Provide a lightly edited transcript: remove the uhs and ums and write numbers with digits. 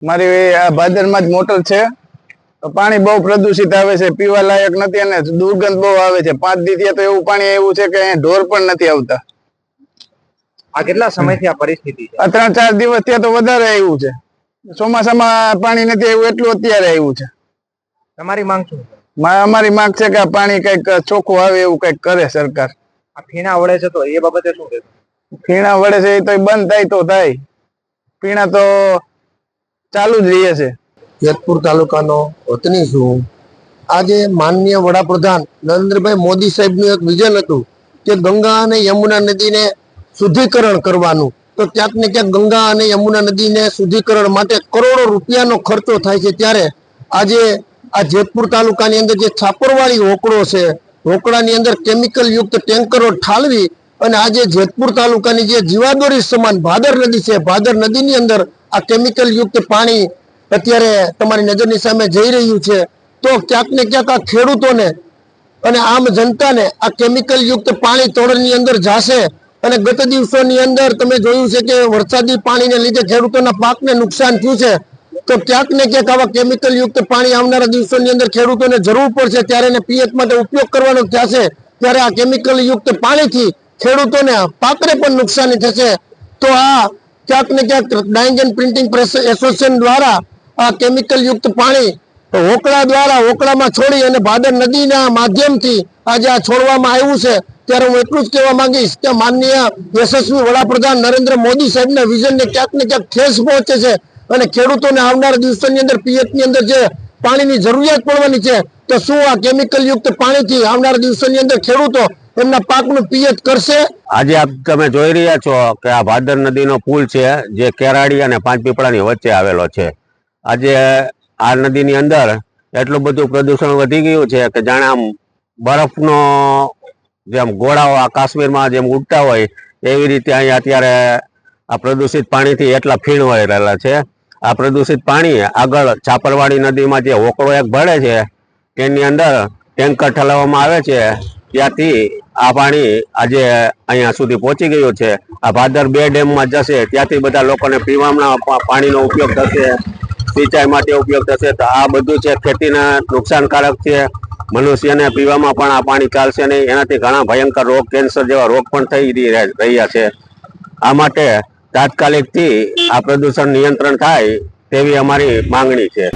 મારી આ ભાદરમાં જ મોટર છે, પાણી બહુ પ્રદૂષિત આવે છે, પીવા લાયક નથી અને દુર્ગંધ બહુ આવે છે। 5 દિવસથી તો એવું પાણી આવ્યું છે કે ઢોર પણ નથી આવતા। આ કેટલા સમયથી આ પરિસ્થિતિ છે? 3-4 દિવસથી તો વધારે આવ્યું છે। ચોમાસામાં પાણી નથી આવ્યું એટલું અત્યારે આવ્યું છે। તમારી માંગ શું છે? અમારી માંગ છે કે પાણી કઈક ચોખ્ખું આવે એવું કઈક કરે સરકાર। આ ફીણા વળે છે તો એ બાબતે શું કહેશો? ફીણા વળે છે એ તો બંધ થાય તો થાય, ફીણા તો ચાલુ જ રહે છે। જેતપુર તાલુકાનો વતની છું। આજે માનનીય વડાપ્રધાન નરેન્દ્રભાઈ મોદી સાહેબનું એક વિઝન હતું કે ગંગા અને યમુના નદીને શુદ્ધિકરણ કરવાનું, તો ક્યાંક ને ક્યાંક ગંગા અને યમુના નદીને શુદ્ધિકરણ માટે કરોડો રૂપિયાનો ખર્ચો થાય છે। ત્યારે આજે આ જેતપુર તાલુકાની અંદર જે છાપરવાળી હોકળો છે, હોકળાની અંદર કેમિકલ યુક્ત ટેન્કરો ઠાલવી અને આજે જેતપુર તાલુકાની જે જીવાદોરી સમાન ભાદર નદી છે, ભાદર નદીની અંદર આ કેમિકલ યુક્ત પાણી અત્યારે તમારી નજરની સામે જઈ રહ્યું છે। તો ક્યાંક ને ક્યાંક આ ખેડૂતોને અને આમ જનતાને આ કેમિકલ યુક્ત પાણી તળની અંદર જાશે। અને ગત દિવસોની અંદર તમે જોયું છે કે વરસાદી પાણીને લીધે ખેડૂતોના પાકને નુકસાન થયું છે। તો ક્યાંક ને ક્યાંક આવા કેમિકલ યુક્ત પાણી આવનારા દિવસોની અંદર ખેડૂતોને જરૂર પડશે, ત્યારે એને પિયત માટે ઉપયોગ કરવાનો થશે। ત્યારે આ કેમિકલ યુક્ત પાણીથી ખેડૂતોને પાકને પણ નુકસાની થશે। તો આ ક્યાંક ને ક્યાંક dying and printing press association દ્વારા આ કેમિકલ યુક્ત પાણી હોકળા દ્વારા હોકળામાં છોડી અને ભાદર નદીના માધ્યમથી આજે આ છોડવામાં આવ્યું છે। ત્યારે હું એટલું જ કહેવા માંગીશ કે માનનીય યશસ્વી વડાપ્રધાન નરેન્દ્ર મોદી સાહેબના વિઝનને ક્યાંક ને ક્યાંક ઠેસ પહોંચે છે અને ખેડૂતોને આવનારા દિવસોની અંદર પિયતની અંદર જે પાણીની જરૂરિયાત પડવાની છે, તો શું આ કેમિકલ યુક્ત પાણીથી આવનારા દિવસોની અંદર ખેડૂતો એમના પાકનું પિયત કરશે? આજે આપ તમે જોઈ રહ્યા છો કે આ ભાદર નદીનો પુલ છે, જે કેરાડી અને પાંચપીપળાની વચ્ચે આવેલો છે। આજે આ નદીની અંદર એટલું બધું પ્રદૂષણ વધી ગયું છે કે જાણે આમ બરફનો જેમ ગોળાઓ આ કાશ્મીરમાં જેમ ઉડતા હોય એવી રીતે અહીંયા અત્યારે આ પ્રદૂષિત પાણીથી એટલા ફીણવાઈ રહેલા છે। આ પ્રદૂષિત પાણી આગળ છાપરવાડી નદીમાં જે હોકળો એક ભળે છે તેની અંદર ટેન્કર ઠલાવવામાં આવે છે, ત્યાંથી આ પાણી આજે અહીંયા સુધી પહોંચી ગયું છે। આ ભાદર 2 ડેમમાં જશે, ત્યાંથી બધા લોકોને પીવાના પાણીનો ઉપયોગ થશે, સિંચાઈ માટે ઉપયોગ થશે। તો આ બધું છે ખેતીને નુકસાનકારક છે, મનુષ્યને પીવામાં પણ આ પાણી ચાલશે નહીં। એનાથી ઘણા ભયંકર રોગ, કેન્સર જેવા રોગ પણ થઈ રહ્યા છે। આ માટે તાત્કાલિકથી આ પ્રદૂષણ નિયંત્રણ થાય તેવી અમારી માંગણી છે।